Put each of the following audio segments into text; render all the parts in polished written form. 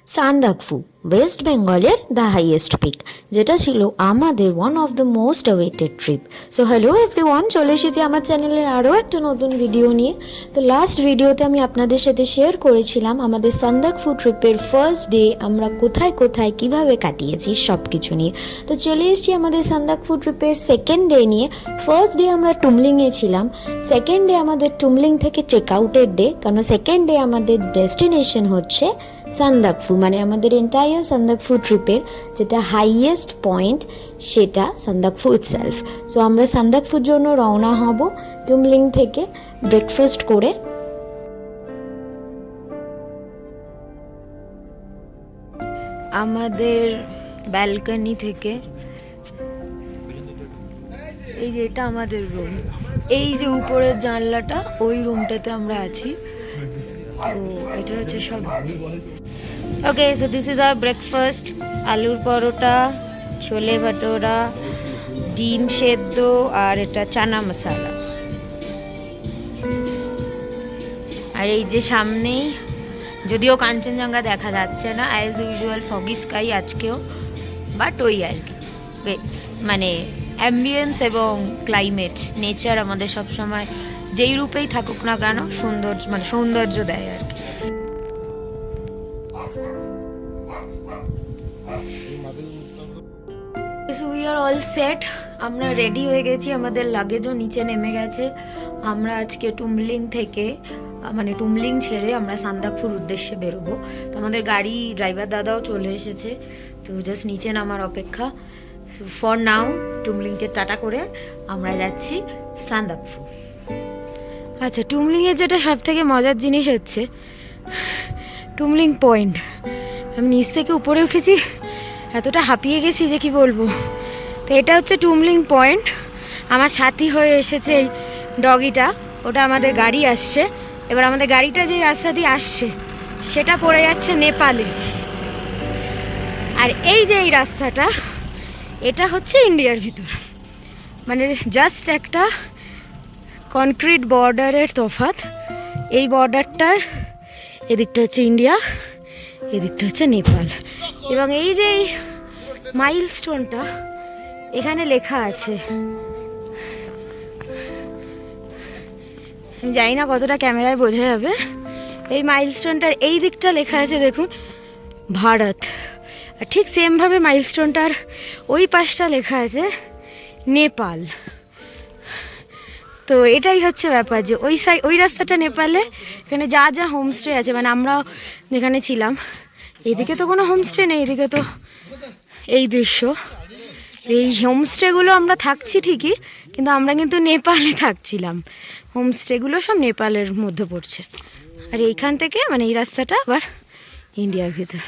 Sandakphu West বেঙ্গলের the highest peak, যেটা ছিল আমাদের one of the most awaited trip. So hello everyone, চলে এসেছি আমার চ্যানেলের আরও একটা নতুন ভিডিও নিয়ে। তো লাস্ট ভিডিওতে আমি আপনাদের সাথে শেয়ার করেছিলাম আমাদের সান্দাকফু ট্রিপের ফার্স্ট ডে আমরা কোথায় কোথায় কিভাবে কাটিয়েছি সব কিছু নিয়ে। তো চলে এসেছি আমাদের সান্দাকফু ট্রিপের সেকেন্ড ডে নিয়ে। ফার্স্ট ডে আমরা টুমলিংয়ে ছিলাম, সেকেন্ড ডে আমাদের টুমলিং থেকে চেক আউটের ডে, কারণ সেকেন্ড ডে আমাদের ডেস্টিনেশন হচ্ছে সান্দাকফু, মানে আমাদের এন্টায়ার সান্দাকফু ট্রিপের যেটা হাইয়েস্ট পয়েন্ট সেটা সান্দাকফু ইটসেলফ। সো আমরা সান্দাকফুর জন্য রওনা হব টুমলিং থেকে ব্রেকফাস্ট করে। আমাদের ব্যালকনি থেকে এই যে এটা আমাদের রুম, এই যে উপরের জানলাটা ওই রুমটাতে আমরা আছি। তো এটা হচ্ছে সব। Okay, so this is our breakfast. আলুর পরোটা, ছোলে ভাটোরা, ডিম সেদ্ধ আর এটা চানা মশলা। আর এই যে সামনেই, যদিও কাঞ্চনজঙ্ঘা দেখা যাচ্ছে না, অ্যাজ ইউজুয়াল ফগি স্কাই আজকেও, বাট ওই আর কি মানে অ্যাম্বিয়েন্স এবং ক্লাইমেট, নেচার আমাদের সবসময় যেই রূপেই থাকুক না কেন সৌন্দর্য দেয় আর কি। So we are all set, আমরা রেডি হয়ে গেছি, আমাদের লাগেজও নিচে নেমে গেছে। আমরা আজকে টুমলিং থেকে টুমলিং ছেড়ে আমরা সান্দাকফুর উদ্দেশ্যে বেরোবো। তো আমাদের গাড়ি ড্রাইভার দাদাও চলে এসেছে, তো জাস্ট নিচে নামার অপেক্ষা। সো ফর নাও টুমলিংকে টাটা করে আমরা যাচ্ছি সান্দাকফু। আচ্ছা, টুমলিংয়ের যেটা সব থেকে মজার জিনিস হচ্ছে টুমলিং পয়েন্ট। আমি নিচ থেকে উপরে উঠেছি, এতটা হাঁপিয়ে গেছি যে কি বলবো। তো এটা হচ্ছে টুমলিং পয়েন্ট। আমার সাথী হয়ে এসেছে এই ডগিটা, ওটা আমাদের গাড়ি আসছে। এবার আমাদের গাড়িটা যে রাস্তা দিয়ে আসছে সেটা পড়ে যাচ্ছে নেপালে। আর এই যে এই রাস্তাটা, এটা হচ্ছে ইন্ডিয়ার ভিতর, মানে জাস্ট একটা কনক্রিট বর্ডারের তফাৎ। এই বর্ডারটার এদিকটা হচ্ছে ইন্ডিয়া, এদিকটা হচ্ছে নেপাল। এবং এই যে মাইলস্টোনটা এখানে লেখা আছে, জানি না কতটা ক্যামেরায় বোঝা যাবে। এই মাইলস্টোনটার এই দিকটা লেখা আছে দেখুন, ভারত। আর ঠিক সেমভাবে মাইলস্টোনটার ওই পাশটা লেখা আছে নেপাল। তো এটাই হচ্ছে ব্যাপার যে ওই রাস্তাটা নেপালে, এখানে যা যা হোমস্টে আছে, মানে আমরা যেখানে ছিলাম এইদিকে তো কোনো হোমস্টে নেই, এদিকে তো এই দৃশ্য। এই হোমস্টেগুলো আমরা থাকছি ঠিকই, কিন্তু আমরা কিন্তু নেপালে থাকছিলাম। হোমস্টেগুলো সব নেপালের মধ্যে পড়ছে। আর এইখান থেকে মানে এই রাস্তাটা আবার ইন্ডিয়ার ভিতর।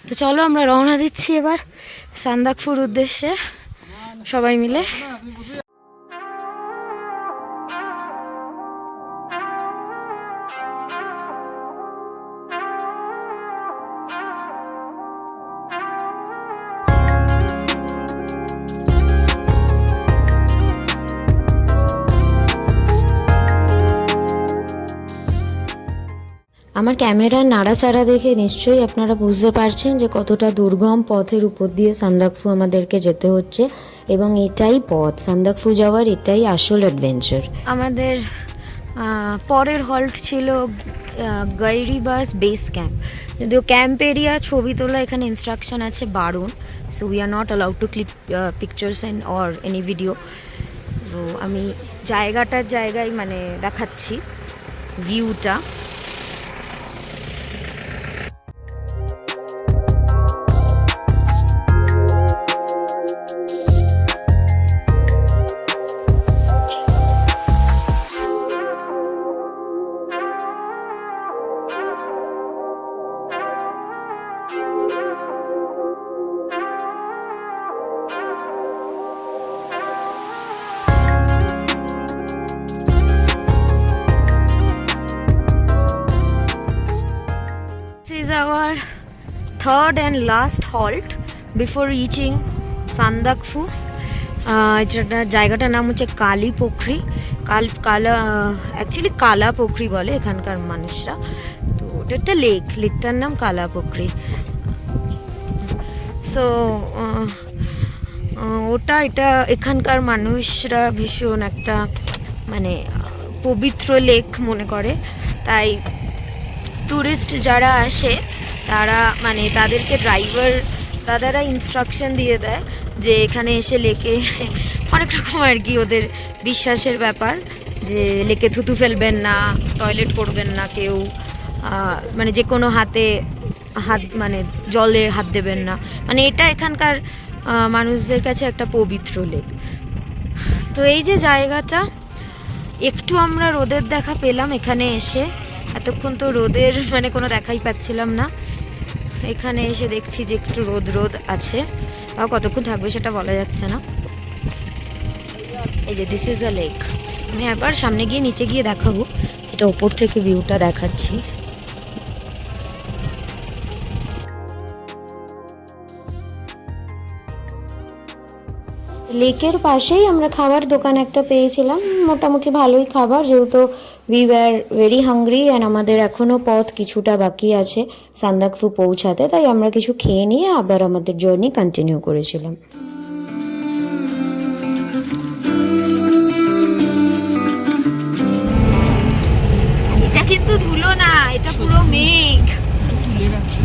তো চলো আমরা রওনা দিচ্ছি এবার সান্দাকফুর উদ্দেশ্যে সবাই মিলে। আমার ক্যামেরার নাড়াচাড়া দেখে নিশ্চয়ই আপনারা বুঝতে পারছেন যে কতটা দুর্গম পথের উপর দিয়ে সান্দাকফু আমাদেরকে যেতে হচ্ছে, এবং এটাই পথ, সান্দাকফু যাওয়ার এটাই আসল অ্যাডভেঞ্চার। আমাদের পরের হল্ট ছিল গৈরিবাস বেস ক্যাম্প। যদিও ক্যাম্প এরিয়া ছবি তোলা এখানে ইনস্ট্রাকশন আছে বারণ, so we are not allowed to clip pictures and or any video. So আমি জায়গায় মানে দেখাচ্ছি ভিউটা। Our third and last halt before reaching Sandakphu. জায়গাটার নাম হচ্ছে কালী পুখরি। অ্যাকচুয়ালি কালা পুখরি বলে এখানকার মানুষরা। তো এটা একটা লেকটার নাম কালাপুকুরি। সো এটা এখানকার মানুষরা ভীষণ একটা মানে পবিত্র লেক মনে করে, তাই টুরিস্ট যারা আসে তারা মানে তাদেরকে দাদারা ইনস্ট্রাকশন দিয়ে দেয় যে এখানে এসে লেকে অনেক রকম আর কি ওদের বিশ্বাসের ব্যাপার, যে লেকে থুতু ফেলবেন না, টয়লেট করবেন না কেউ, মানে যে কোনো হাত মানে জলে হাত দেবেন না, মানে এটা এখানকার মানুষদের কাছে একটা পবিত্র লেক। তো এই যে জায়গাটা, একটু আমরা রোদের দেখা পেলাম এখানে এসে, এতক্ষণ তো রোদের মানে কোনো দেখাই পাচ্ছিলাম না, এখানে এসে দেখছি যে একটু রোদ আছে, তাও কতক্ষণ থাকবে সেটা বলা যাচ্ছে না। এই যে দিস ইজ দ্য লেক, আমি একবার সামনে গিয়ে নিচে গিয়ে দেখাবো, এটা ওপর থেকে ভিউটা দেখাচ্ছি। লেকের পাশেই আমরা খাবার দোকান একটা পেয়েছিলাম, মোটামুটি ভালোই খাবার, যেহেতু we were very hungry and আমাদের এখনও পথ কিছুটা বাকি আছে সান্দাকফু পৌঁছাতে, তাই আমরা কিছু খেয়ে নিয়ে আবার আমাদের জার্নি কন্টিনিউ করেছিলাম। এটা কিন্তু ধুলো না, এটা পুরো মেঘ। তুলে রাখি,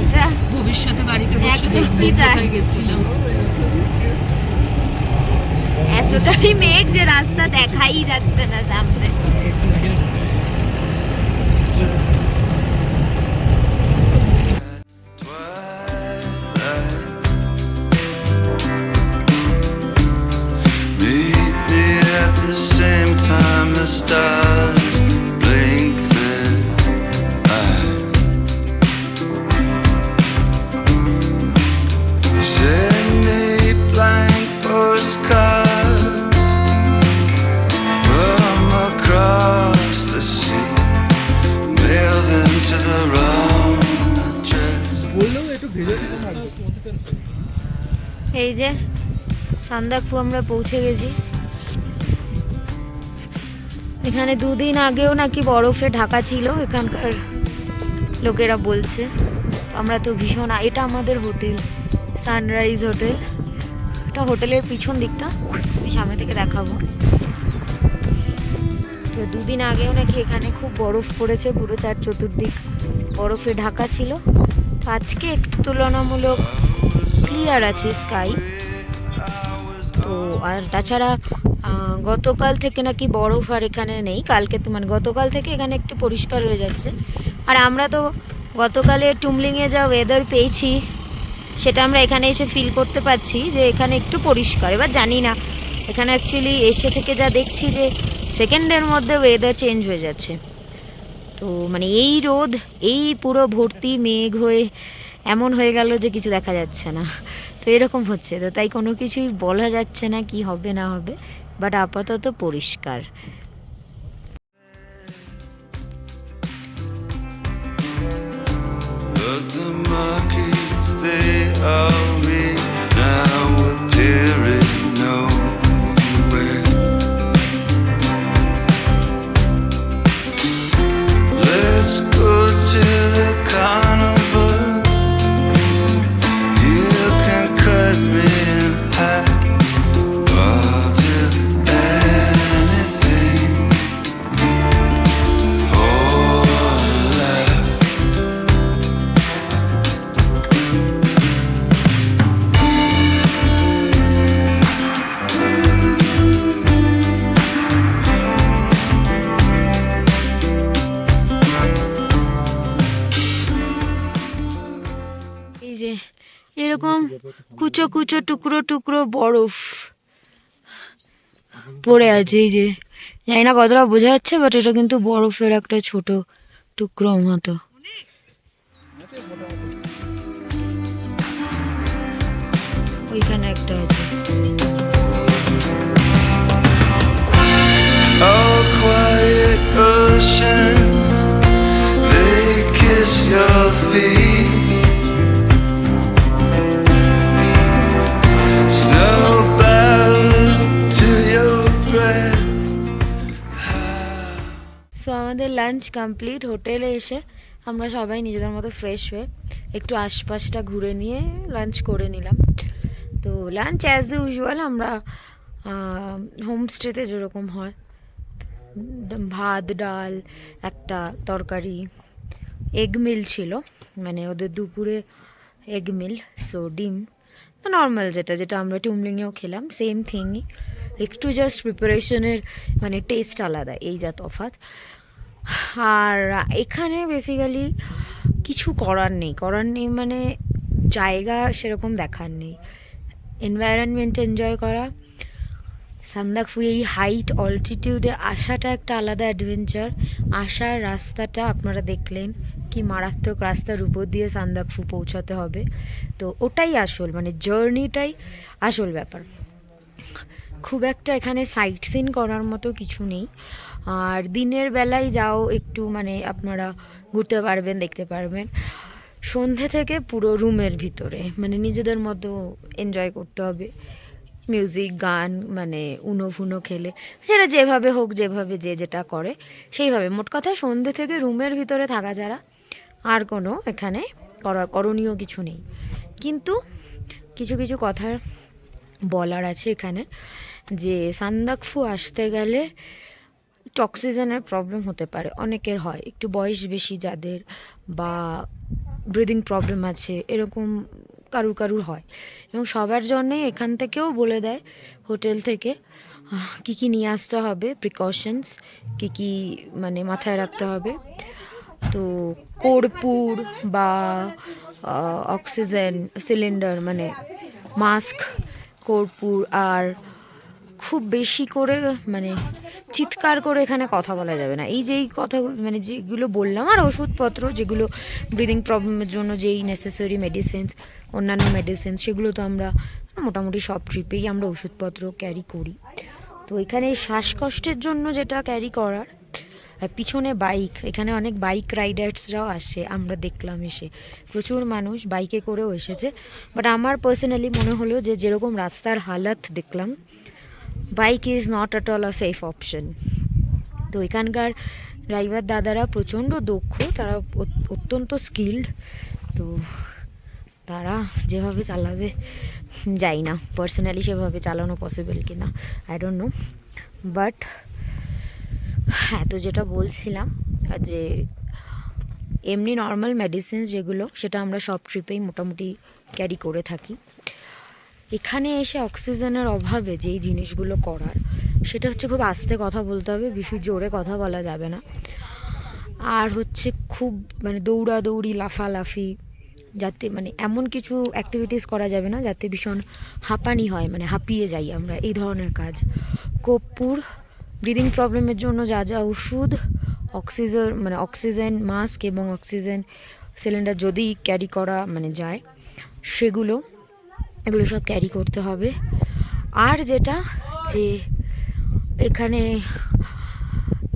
এটা ভবিষ্যতে বাড়িতে বসে দেখবো কোথায় গেছিলাম। এতটাই মেঘ যে রাস্তা দেখাই যাচ্ছে না সামনে। এই যে সান্দাকফু আমরা পৌঁছে গেছি। এখানে 2 দিন আগেও নাকি বরফে ঢাকা ছিল এখানকার লোকেরা বলছে। আমরা তো ভীষণ, এটা আমাদের হোটেল সানরাইজ হোটেল, এটা হোটেলের পিছন দিকটা, সামনে থেকে দেখাবো। তো 2 দিন আগেও নাকি এখানে খুব বরফ পড়েছে, পুরো চতুর্দিক বরফে ঢাকা ছিল। তো আজকে একটু তুলনামূলক ক্লিয়ার আছে স্কাই। তো আর তাছাড়া গতকাল থেকে নাকি বরফ আর এখানে নেই, কালকে তো মানে গতকাল থেকে এখানে একটু পরিষ্কার হয়ে যাচ্ছে। আর আমরা তো গতকালে টুমলিংয়ে যা ওয়েদার পেয়েছি সেটা আমরা এখানে এসে ফিল করতে পারছি যে এখানে একটু পরিষ্কার। এবার জানি না, এখানে অ্যাকচুয়ালি এসে থেকে যা দেখছি যে সেকেন্ডের মধ্যে ওয়েদার চেঞ্জ হয়ে যাচ্ছে। তো মানে এই রোদ, এই পুরো ভর্তি মেঘ হয়ে এমন হয়ে গেল যে কিছু দেখা যাচ্ছে না, তো এরকম হচ্ছে। তো তাই কোনো কিছুই বলা যাচ্ছে না কি হবে না হবে, বাট আপাতত পরিষ্কার। এরকম কুচো কুচো টুকরো টুকরো বরফ পড়ে আছে, এই যে জানি না কতটা বোঝা যাচ্ছে, বাট এটা কিন্তু বরফের একটা ছোট টুকরো মতো। ওইখানে একটা আছে। Oh, quiet oceans, they kiss your feet. Snow bows to your breath. So আমাদের লাঞ্চ কমপ্লিট হোটেলে এসে। আমরা সবাই নিজেদের মতো ফ্রেশ হয়ে একটু আশপাশটা ঘুরে নিয়ে লাঞ্চ করে নিলাম। তো লাঞ্চ অ্যাজ ইউজুয়াল আমরা হোমস্টেতে যেরকম হয়, ভাত ডাল একটা তরকারি, এগ মিল ছিল, মানে ওদের দুপুরে এগ মিল, সো ডিম নর্মাল যেটা যেটা আমরা টুমলিংয়েও খেলাম, সেম থিংই, একটু জাস্ট প্রিপারেশনের মানে টেস্ট আলাদা, এই যা তফাৎ। আর এখানে বেসিক্যালি কিছু করার নেই মানে জায়গা সেরকম দেখার নেই, এনভায়রনমেন্ট এনজয় করা। সান্দাকফু এই হাইট অল্টিটিউডে আসাটা একটা আলাদা অ্যাডভেঞ্চার। আসার রাস্তাটা আপনারা দেখলেন কি মারাত্মক, রাস্তার উপর দিয়ে সান্দাকফু পৌঁছাতে হবে, তো ওটাই আসল মানে জার্নিটাই আসল ব্যাপার। খুব একটা এখানে সাইট সিন করার মতো কিছু নেই। আর দিনের বেলায় যাও একটু মানে আপনারা ঘুরতে পারবেন, দেখতে পারবেন। সন্ধে থেকে পুরো রুমের ভিতরে মানে নিজেদের মতো এনজয় করতে হবে, মিউজিক গান মানে উনো ফুনো খেলে, সেটা যেভাবে হোক, যেভাবে যে যেটা করে সেইভাবে। মোট কথা সন্ধে থেকে রুমের ভিতরে থাকা ছাড়া আর কোনো এখানে করণীয় কিছু নেই। কিন্তু কিছু কিছু কথা বলার আছে এখানে, যে সান্দাকফু আসতে গেলে অক্সিজেনের প্রবলেম হতে পারে, অনেকের হয়, একটু বয়স বেশি যাদের বা ব্রিদিং প্রবলেম আছে এরকম কারুর হয়, এবং সবার জন্যই এখান থেকেও বলে দেয় হোটেল থেকে কি কি নিয়ে আসতে হবে, প্রিকশনস কি কি মানে মাথায় রাখতে হবে। তো কর্পূর বা অক্সিজেন সিলিন্ডার মানে মাস্ক, কর্পূর, আর খুব বেশি করে মানে চিৎকার করে এখানে কথা বলা যাবে না, এই যেই কথা মানে যেগুলো বললাম, আর ওষুধপত্র যেগুলো ব্রিদিং প্রবলেমের জন্য যেই নেসেসারি মেডিসিনস, অন্যান্য মেডিসিনস, সেগুলো তো আমরা মোটামুটি সব ট্রিপেই আমরা ওষুধপত্র ক্যারি করি। তো এখানে শ্বাসকষ্টের জন্য যেটা ক্যারি করার, পিছনে বাইক, এখানে অনেক বাইক রাইডার্সরাও আসে, আমরা দেখলাম এসে প্রচুর মানুষ বাইকে করেও এসেছে। বাট আমার পার্সোনালি মনে হলো যে যেরকম রাস্তার হালাত দেখলাম, bike is not at all a safe option. তো এখানকার ড্রাইভার দাদারা প্রচণ্ড দক্ষ, তারা অত্যন্ত স্কিল্ড, তো তারা যেভাবে চালাবে যাই না পার্সোনালি সেভাবে চালানো পসিবল কিনা, আই ডোন্ট নো। বাট হ্যাঁ, তো যেটা বলছিলাম যে এমনি নর্মাল মেডিসিনস যেগুলো, সেটা আমরা সব ট্রিপেই মোটামুটি ক্যারি করে থাকি। এখানে এসে অক্সিজেনের অভাবে যেই জিনিসগুলো করার, সেটা হচ্ছে খুব আস্তে কথা বলতে হবে, বেশি জোরে কথা বলা যাবে না। আর হচ্ছে খুব মানে দৌড়াদৌড়ি লাফালাফি, যাতে মানে এমন কিছু অ্যাক্টিভিটিস করা যাবে না যাতে ভীষণ হাঁপানি হয়, মানে হাঁপিয়ে যাই আমরা, এই ধরনের কাজ। কর্পূর, ব্রিদিং প্রবলেমের জন্য যা যা ওষুধ, অক্সিজেন মাস্ক এবং অক্সিজেন সিলিন্ডার যদি ক্যারি করা মানে যায়, এগুলো সব ক্যারি করতে হবে। আর যেটা যে এখানে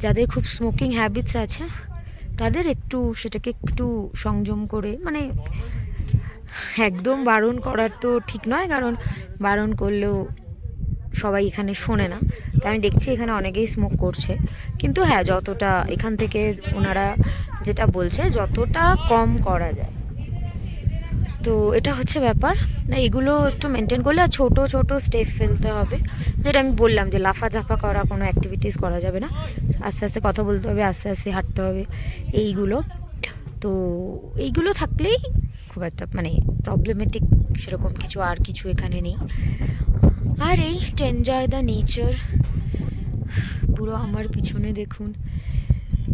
যাদের খুব স্মোকিং হ্যাবিটস আছে, তাদের সেটাকে একটু সংযম করে, মানে একদম বারণ করার তো ঠিক নয়, কারণ বারণ করলেও সবাই এখানে শোনে না। তাই আমি দেখছি এখানে অনেকেই স্মোক করছে, কিন্তু হ্যাঁ, যতটা এখান থেকে ওনারা যেটা বলছে যতটা কম করা যায়, তো এটা হচ্ছে ব্যাপার। এগুলো একটু মেনটেন করলে, আর ছোটো ছোটো স্টেপ ফেলতে হবে, যেটা আমি বললাম যে লাফাঝাফা করা কোনো অ্যাক্টিভিটিস করা যাবে না, আস্তে আস্তে কথা বলতে হবে, আস্তে আস্তে হাঁটতে হবে, এইগুলো। তো এইগুলো থাকলেই খুব একটা মানে প্রবলেমেটিক সেরকম কিছু এখানে নেই। আর এই টু এনজয় দ্য নেচার। পুরো আমার পিছনে দেখুন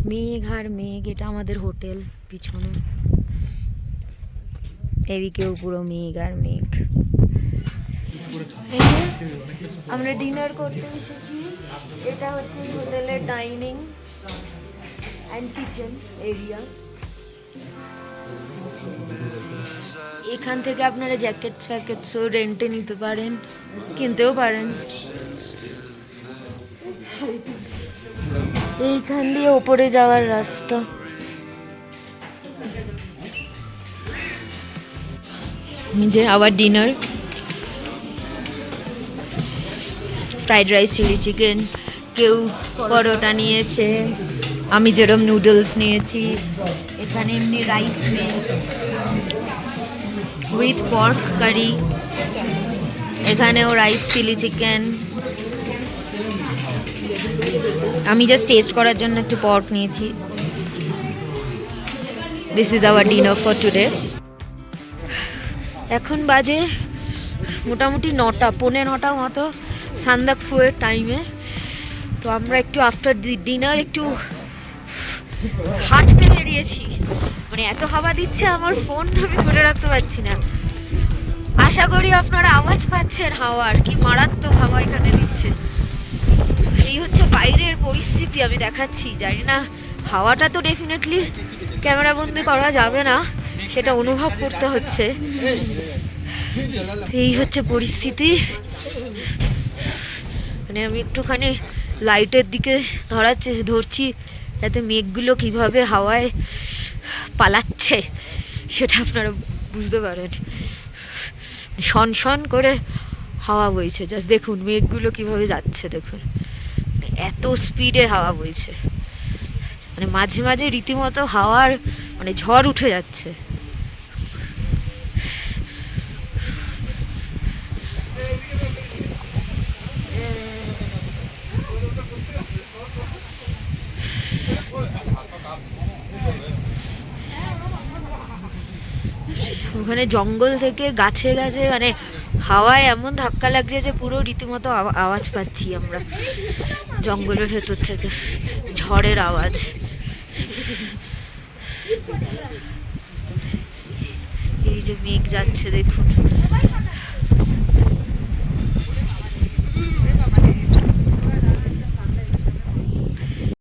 মেঘ আর মেঘ, এটা আমাদের হোটেল পিছনে, এদিকেও পুরো মেঘ আর মেঘ। আমরা ডিনার করতে এসেছি, এটা হচ্ছে হোটেলের ডাইনিং অ্যান্ড কিচেন এরিয়া। এখান থেকে আপনারা জ্যাকেটসও রেন্টে নিতে পারেন, কিনতেও পারেন। এইখান দিয়ে ওপরে যাওয়ার রাস্তা। যে our dinner, fried rice, chilli chicken, কেউ পরোটা নিয়েছে, আমি যেরকম নুডলস নিয়েছি, এখানে এমনি rice meal with pork curry, এখানেও রাইস চিলি চিকেন। আমি জাস্ট টেস্ট করার জন্য একটু পর্ক নিয়েছি। This is our dinner for today. এখন বাজে মোটামুটি 9টা, পৌনে 9টা মতো সান্দাকফুয়ের টাইমে। তো আমরা একটু আফটার ডিনার একটু হাঁটতে বেরিয়েছি। মানে এত হাওয়া দিচ্ছে আমার ফোন আমি ধরে রাখতে পারছি না। আশা করি আপনারা আওয়াজ পাচ্ছেন হাওয়ার, কি মারাত্মক হাওয়া এখানে দিচ্ছে। এই হচ্ছে বাইরের পরিস্থিতি, আমি দেখাচ্ছি। জানি না, হাওয়াটা তো ডেফিনেটলি ক্যামেরা বন্দি করা যাবে না, সেটা অনুভব করতে হচ্ছে। এই হচ্ছে পরিস্থিতি। মানে আমি একটুখানি লাইটের দিকে ধরছি যাতে মেঘগুলো কিভাবে হাওয়ায় পালাচ্ছে সেটা আপনারা বুঝতে পারেন। শন শন করে হাওয়া বইছে, জাস্ট দেখুন মেঘগুলো কিভাবে যাচ্ছে, দেখুন এত স্পিডে হাওয়া বইছে। মানে মাঝে মাঝে রীতিমতো হাওয়ার মানে ঝড় উঠে যাচ্ছে। ওখানে জঙ্গল থেকে গাছে গাছে মানে হাওয়ায় এমন ধাক্কা লাগছে যে পুরো রীতিমতো আওয়াজ পাচ্ছি আমরা জঙ্গলের ভেতর থেকে, ঝড়ের আওয়াজ। এই যে মেঘ যাচ্ছে দেখুন।